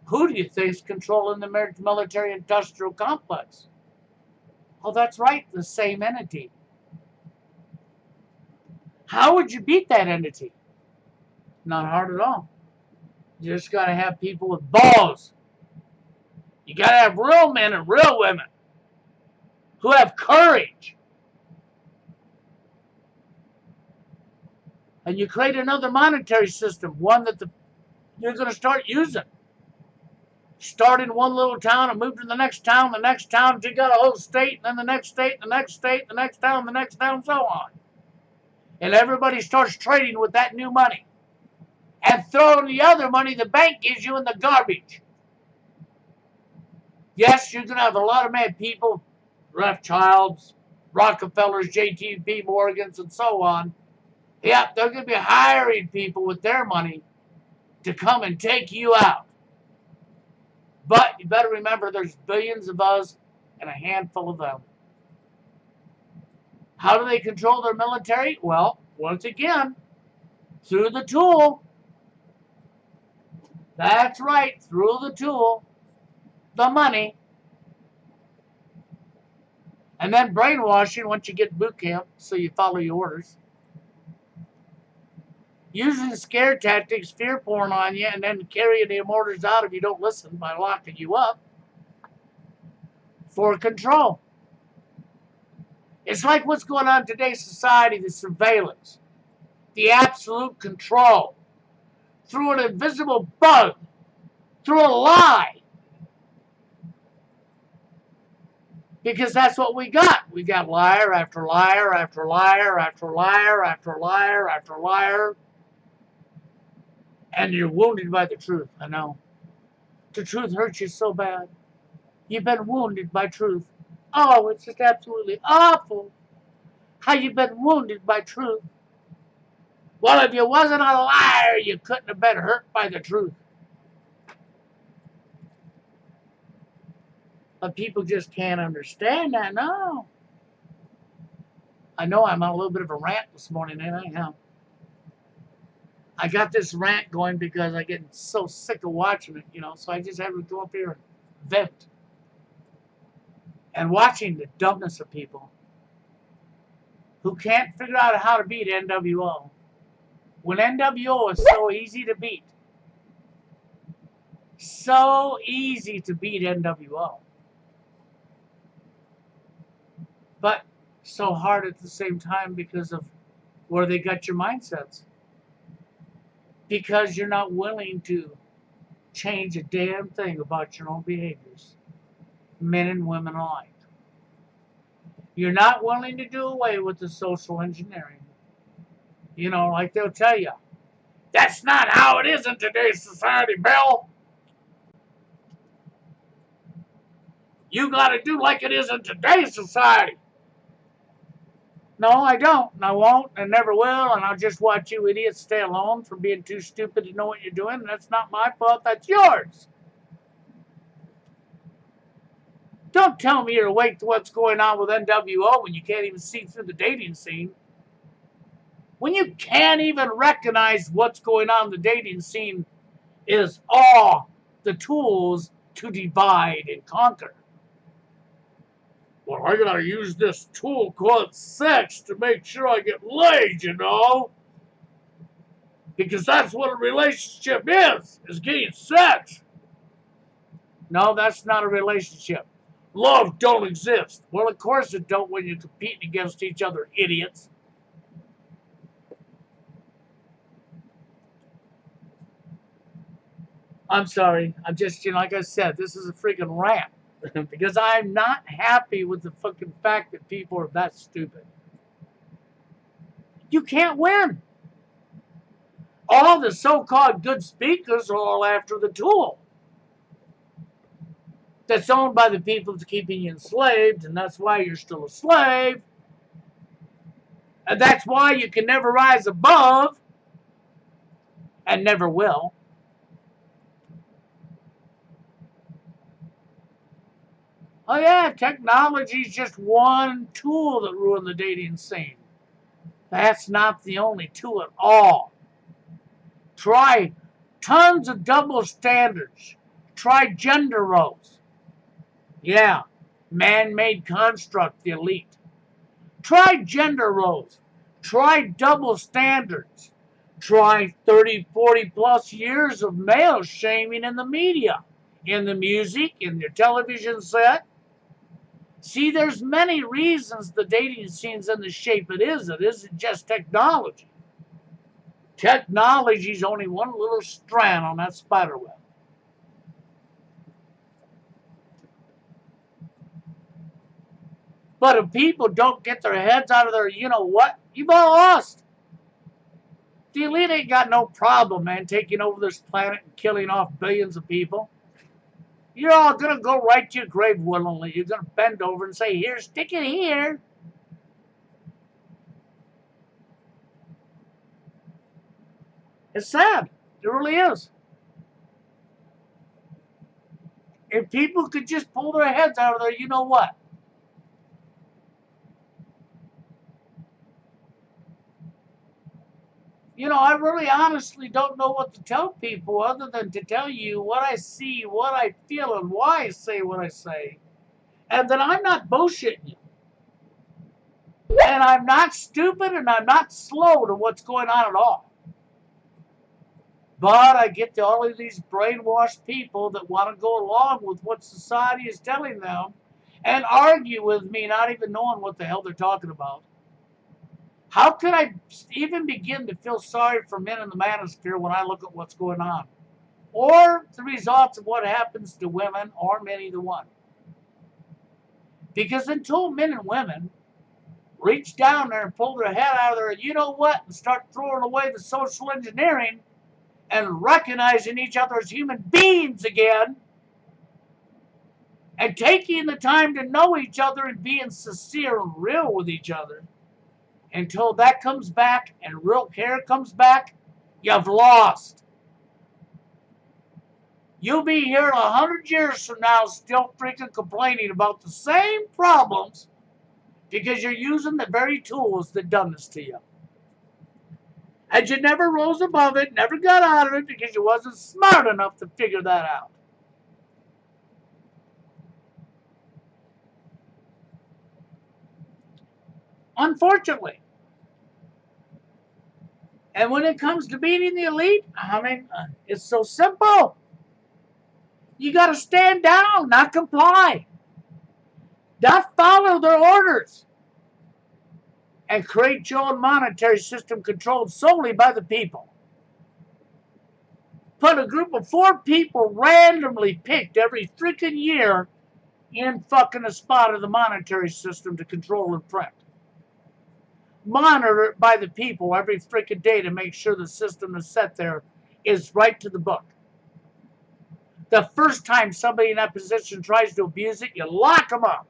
Who do you think's controlling the military-industrial complex? Oh, that's right, the same entity. How would you beat that entity? Not hard at all. You just got to have people with balls. You got to have real men and real women who have courage. And you create another monetary system, one that you're going to start using. Start in one little town and move to the next town, you got a whole state, and then the next state, the next state, the next town, and so on. And everybody starts trading with that new money. And throwing the other money the bank gives you in the garbage. Yes, you're going to have a lot of mad people, Rothschilds, Rockefellers, J.P. Morgans, and so on. Yeah, they're going to be hiring people with their money to come and take you out. But you better remember there's billions of us and a handful of them. How do they control their military? Well, once again, through the tool. That's right, through the tool. The money. And then brainwashing once you get boot camp so you follow your orders. Using scare tactics, fear porn on you, and then carrying the orders out if you don't listen by locking you up for control. It's like what's going on in today's society, the surveillance, the absolute control, through an invisible bug, through a lie. Because that's what we got. We got liar after liar after liar after liar after liar after liar. And you're wounded by the truth, I know. The truth hurts you so bad. You've been wounded by truth. Oh, it's just absolutely awful how you've been wounded by truth. Well, if you wasn't a liar, you couldn't have been hurt by the truth. But people just can't understand that. No. I know I'm on a little bit of a rant this morning, ain't I? Yeah. I got this rant going because I get so sick of watching it, so I just have to go up here and vent. And watching the dumbness of people who can't figure out how to beat NWO. When NWO is so easy to beat. So easy to beat NWO. But so hard at the same time because of where they got your mindsets. Because you're not willing to change a damn thing about your own behaviors, men and women alike. You're not willing to do away with the social engineering. You know, like they'll tell you, that's not how it is in today's society, Bill. You got to do like it is in today's society. No, I don't, and I won't, and never will, and I'll just watch you idiots stay alone for being too stupid to know what you're doing. That's not my fault, that's yours. Don't tell me you're awake to what's going on with NWO when you can't even see through the dating scene. When you can't even recognize what's going on in the dating scene is all the tools to divide and conquer. Well, I gotta use this tool called sex to make sure I get laid, you know? Because that's what a relationship is getting sex. No, that's not a relationship. Love don't exist. Well, of course it don't when you're competing against each other, idiots. I'm sorry. I'm just, like I said, this is a freaking rant. Because I'm not happy with the fucking fact that people are that stupid. You can't win. All the so-called good speakers are all after the tool that's owned by the people that's keeping you enslaved, and that's why you're still a slave. And that's why you can never rise above, and never will. Oh yeah, technology is just one tool that ruined the dating scene. That's not the only tool at all. Try tons of double standards. Try gender roles. Yeah, man-made construct, the elite. Try gender roles. Try double standards. Try 30, 40 plus years of male shaming in the media, in the music, in your television set. See, there's many reasons the dating scene's in the shape it is. It isn't just technology. Technology's only one little strand on that spider web. But if people don't get their heads out of their you-know-what, you've all lost. The elite ain't got no problem, man, taking over this planet and killing off billions of people. You're all going to go right to your grave willingly. You're going to bend over and say, here, stick it here. It's sad. It really is. If people could just pull their heads out of there, you-know-what. I really honestly don't know what to tell people other than to tell you what I see, what I feel, and why I say what I say. And that I'm not bullshitting you. And I'm not stupid and I'm not slow to what's going on at all. But I get to all of these brainwashed people that want to go along with what society is telling them and argue with me, not even knowing what the hell they're talking about. How could I even begin to feel sorry for men in the manosphere when I look at what's going on? Or the results of what happens to women, or men, either one. Because until men and women reach down there and pull their head out of there, you-know-what, and start throwing away the social engineering and recognizing each other as human beings again, and taking the time to know each other and being sincere and real with each other, until that comes back and real care comes back, you've lost. You'll be here 100 years from now still freaking complaining about the same problems because you're using the very tools that done this to you. And you never rose above it, never got out of it because you wasn't smart enough to figure that out. Unfortunately. And when it comes to beating the elite, it's so simple. You got to stand down, not comply. Not follow their orders. And create your own monetary system controlled solely by the people. put a group of 4 people randomly picked every freaking year in fucking a spot of the monetary system to control and print. Monitor it by the people every freaking day to make sure the system is set there is right to the book. The first time somebody in that position tries to abuse it, you lock them up.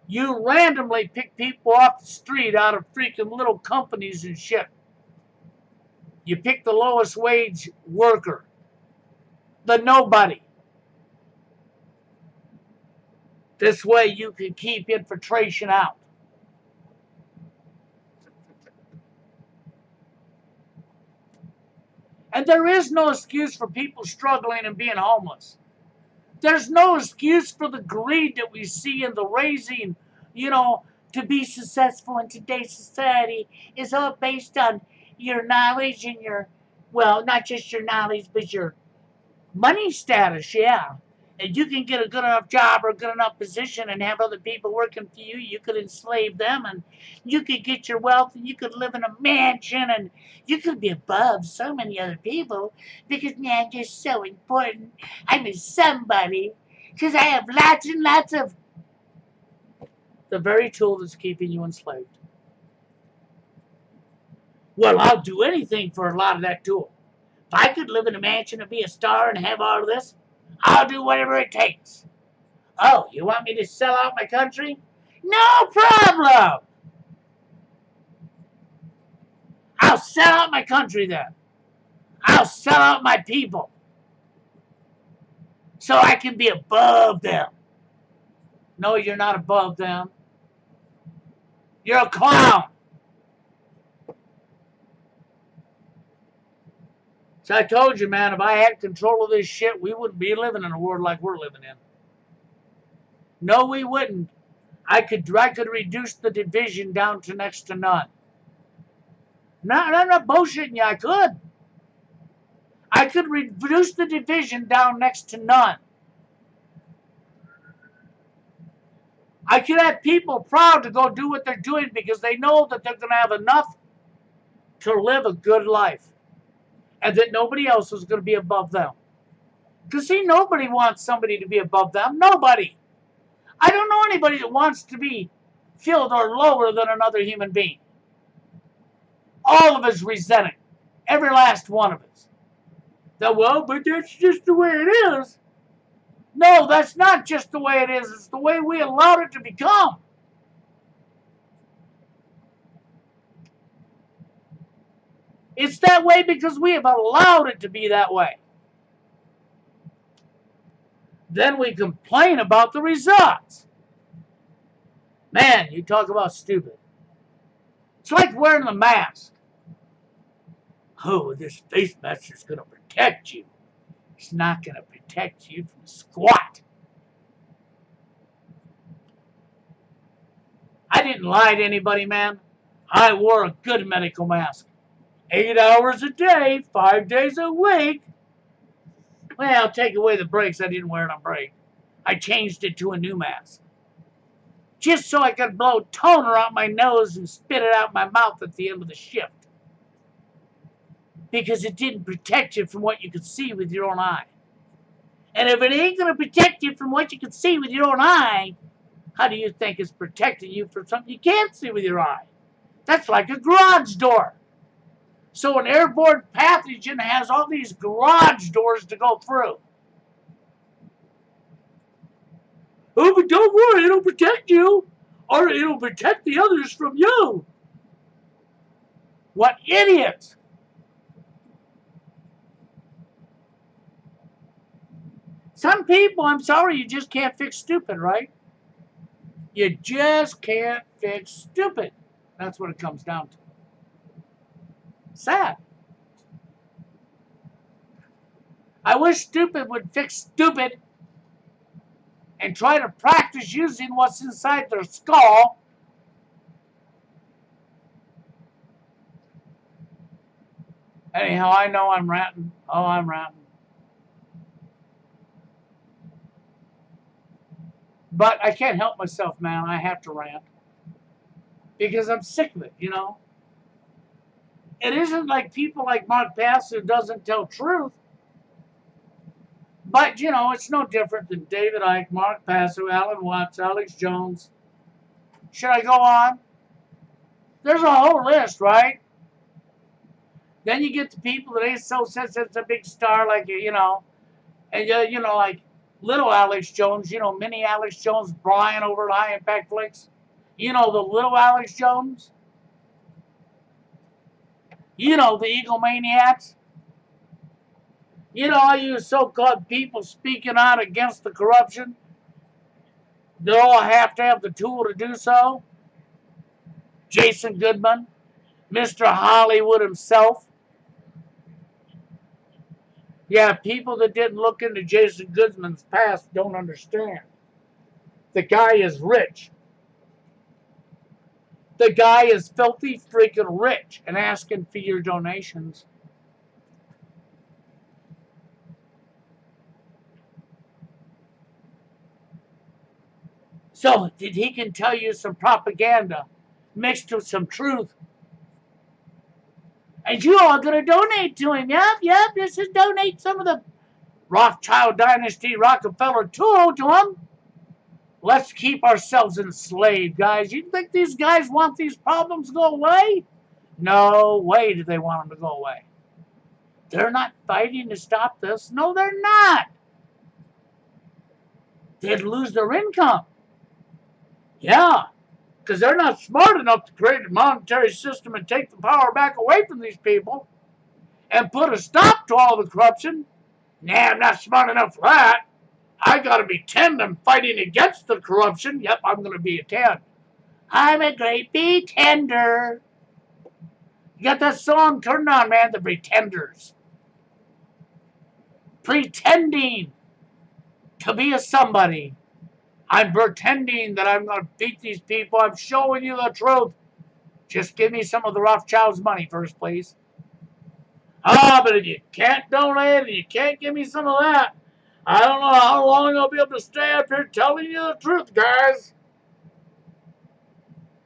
You randomly pick people off the street out of freaking little companies and shit. You pick the lowest wage worker, the nobody. This way you can keep infiltration out. And there is no excuse for people struggling and being homeless. There's no excuse for the greed that we see in the raising, to be successful in today's society is all based on your knowledge and well, not just your knowledge, but your money status, yeah. And you can get a good enough job or a good enough position and have other people working for you. You could enslave them and you could get your wealth and you could live in a mansion and you could be above so many other people because now you're so important. I'm a somebody because I have lots and lots of the very tool that's keeping you enslaved. Well, I'll do anything for a lot of that tool. If I could live in a mansion and be a star and have all of this, I'll do whatever it takes. Oh, you want me to sell out my country? No problem. I'll sell out my country then. I'll sell out my people so I can be above them. No, you're not above them. You're a clown. So I told you, man, if I had control of this shit, we wouldn't be living in a world like we're living in. No, we wouldn't. I could reduce the division down to next to none. No, I'm not bullshitting you. I could. I could reduce the division down next to none. I could have people proud to go do what they're doing because they know that they're going to have enough to live a good life and that nobody else is going to be above them. Because, see, nobody wants somebody to be above them. Nobody. I don't know anybody that wants to be feel they're lower than another human being. All of us resent it. Every last one of us. Well, but that's just the way it is. No, that's not just the way it is. It's the way we allowed it to become. It's that way because we have allowed it to be that way. Then we complain about the results. Man, you talk about stupid. It's like wearing the mask. Oh, this face mask is going to protect you. It's not going to protect you from squat. I didn't lie to anybody, man. I wore a good medical mask. 8 hours a day, 5 days a week. Well, take away the breaks. I didn't wear it on break. I changed it to a new mask. Just so I could blow toner out my nose and spit it out my mouth at the end of the shift. Because it didn't protect you from what you could see with your own eye. And if it ain't going to protect you from what you can see with your own eye, how do you think it's protecting you from something you can't see with your eye? That's like a garage door. So an airborne pathogen has all these garage doors to go through. Oh, but don't worry, it'll protect you. Or it'll protect the others from you. What idiots! Some people, I'm sorry, you just can't fix stupid, right? You just can't fix stupid. That's what it comes down to. Sad. I wish stupid would fix stupid and try to practice using what's inside their skull. Anyhow, I know I'm ranting. Oh, I'm ranting. But I can't help myself, man. I have to rant. Because I'm sick of it, It isn't like people like Mark Pass who doesn't tell truth. But, you know, it's no different than David Icke, Mark Passer, Alan Watts, Alex Jones. Should I go on? There's a whole list, right? Then you get the people that ain't so sense it's a big star, like, you know, and, you know, like little Alex Jones, you know, mini Alex Jones, Brian over at High Impact Flicks. You know, the little Alex Jones. You know, the egomaniacs. You know, all you so-called people speaking out against the corruption. They all have to have the tool to do so. Jason Goodman, Mr. Hollywood himself. Yeah, people that didn't look into Jason Goodman's past don't understand. The guy is rich. The guy is filthy freaking rich and asking for your donations. So, did he can tell you some propaganda mixed with some truth? And you all gonna donate to him? Yep. This is donate some of the Rothschild Dynasty Rockefeller tool to him. Let's keep ourselves enslaved, guys. You think these guys want these problems to go away? No way do they want them to go away. They're not fighting to stop this. No, they're not. They'd lose their income. Yeah, because they're not smart enough to create a monetary system and take the power back away from these people and put a stop to all the corruption. Nah, I'm not smart enough for that. I gotta be 10 and fighting against the corruption. Yep, I'm gonna be a 10. I'm a great pretender. You got that song? Turn it on, man. The Pretenders. Pretending to be a somebody. I'm pretending that I'm gonna beat these people. I'm showing you the truth. Just give me some of the Rothschilds' money first, please. But if you can't donate and you can't give me some of that, I don't know how long I'll be able to stay up here telling you the truth, guys.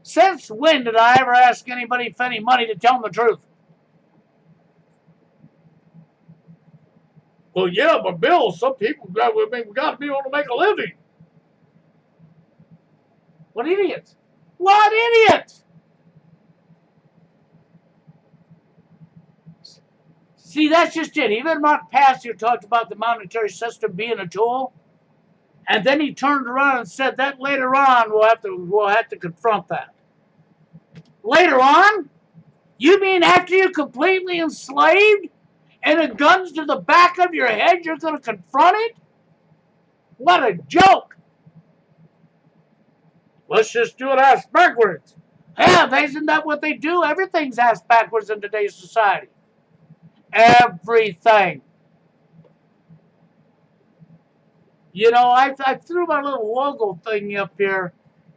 Since when did I ever ask anybody for any money to tell them the truth? Well, yeah, but Bill, some people we got to be able to make a living. What idiots? What idiots? See, that's just it. Even Mark Passio talked about the monetary system being a tool, and then he turned around and said that later on we'll have to confront that. Later on? You mean after you're completely enslaved and the gun's to the back of your head, you're going to confront it? What a joke. Let's just do it ass backwards. Yeah, isn't that what they do? Everything's ass backwards in today's society. Everything. You know, I threw my little logo thing up here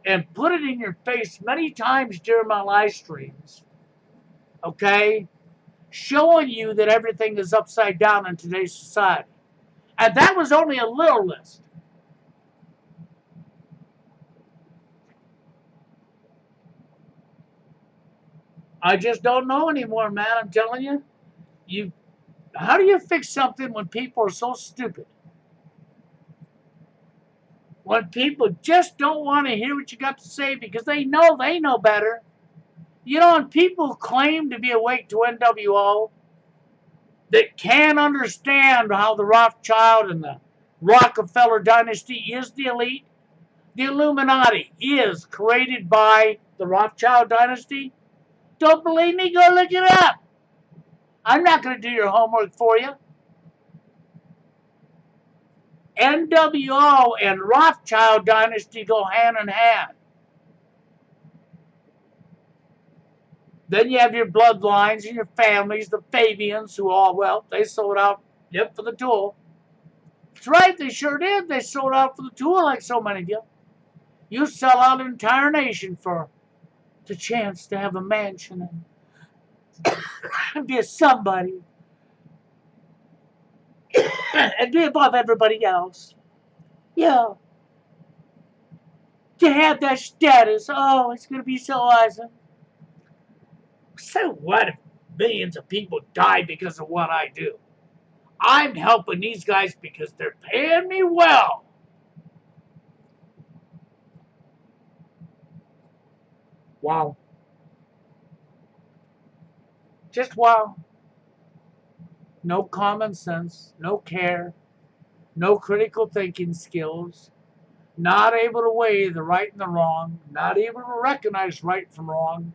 and put it in your face many times during my live streams. Okay? Showing you that everything is upside down in today's society. And that was only a little list. I just don't know anymore, man. I'm telling you. How do you fix something when people are so stupid? When people just don't want to hear what you got to say because they know better. You know, when people claim to be awake to NWO, that can't understand how the Rothschild and the Rockefeller dynasty is the elite. The Illuminati is created by the Rothschild dynasty. Don't believe me? Go look it up. I'm not going to do your homework for you. NWO and Rothschild dynasty go hand in hand. Then you have your bloodlines and your families, the Fabians, who all, well, they sold out, yep, for the tool. That's right, they sure did. They sold out for the tool like so many of you. You sell out an entire nation for the chance to have a mansion and be a somebody and be above everybody else. Yeah. To have that status, oh, it's going to be so awesome. So what if millions of people die because of what I do. I'm helping these guys because they're paying me well. Wow. Just wow. No common sense, no care, no critical thinking skills, not able to weigh the right and the wrong, not able to recognize right from wrong,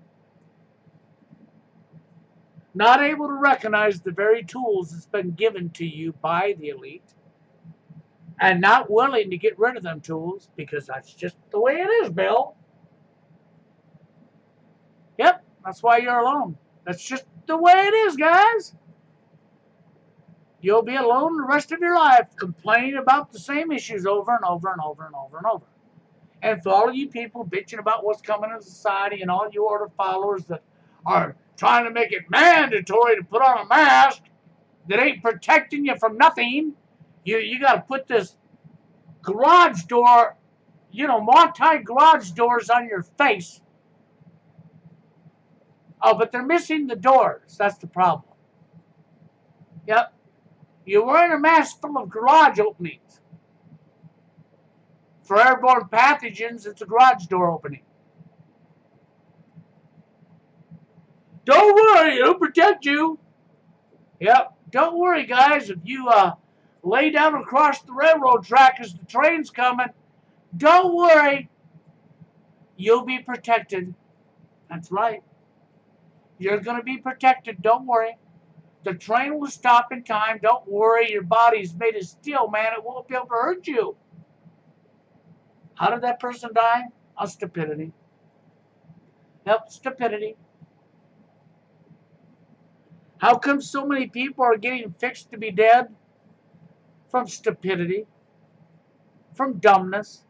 not able to recognize the very tools that's been given to you by the elite, and not willing to get rid of them tools because that's just the way it is, Bill. Yep, that's why you're alone. That's just the way it is, guys. You'll be alone the rest of your life complaining about the same issues over and over and over and over and over. And for all of you people bitching about what's coming in society and all you order followers that are trying to make it mandatory to put on a mask that ain't protecting you from nothing, you got to put this garage door, multi-garage doors on your face. Oh, but they're missing the doors. That's the problem. Yep. You're wearing a mask full of garage openings. For airborne pathogens, it's a garage door opening. Don't worry, it'll protect you. Yep. Don't worry, guys. If you lay down across the railroad track as the train's coming, don't worry. You'll be protected. That's right. You're going to be protected. Don't worry. The train will stop in time. Don't worry. Your body's made of steel, man. It won't be able to hurt you. How did that person die? Of stupidity. Yep, stupidity. How come so many people are getting fixed to be dead? From stupidity. From dumbness.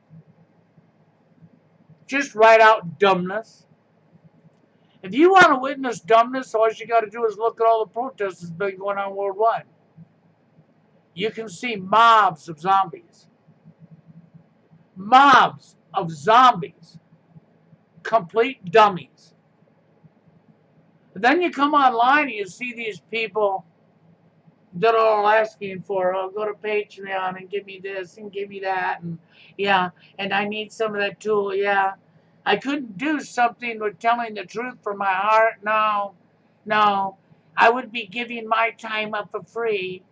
Just right out dumbness. If you want to witness dumbness, all you got to do is look at all the protests that's been going on worldwide. You can see mobs of zombies. Mobs of zombies. Complete dummies. But then you come online and you see these people that are all asking for, oh, go to Patreon and give me this and give me that. And yeah, and I need some of that tool. Yeah. I couldn't do something with telling the truth from my heart. No. I would be giving my time up for free,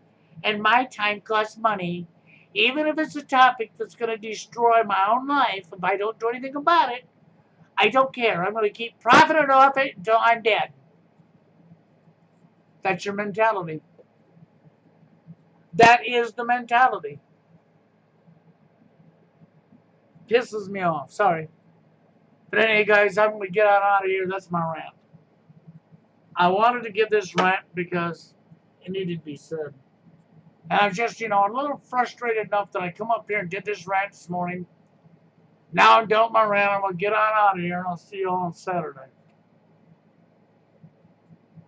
and my time costs money. Even if it's a topic that's going to destroy my own life, if I don't do anything about it, I don't care. I'm going to keep profiting off it until I'm dead. That's your mentality. That is the mentality. Pisses me off. Sorry. But anyway, guys, I'm going to get out of here. That's my rant. I wanted to give this rant because it needed to be said. And I'm just, a little frustrated enough that I come up here and did this rant this morning. Now I'm done with my rant. I'm going to get on out of here, and I'll see you all on Saturday.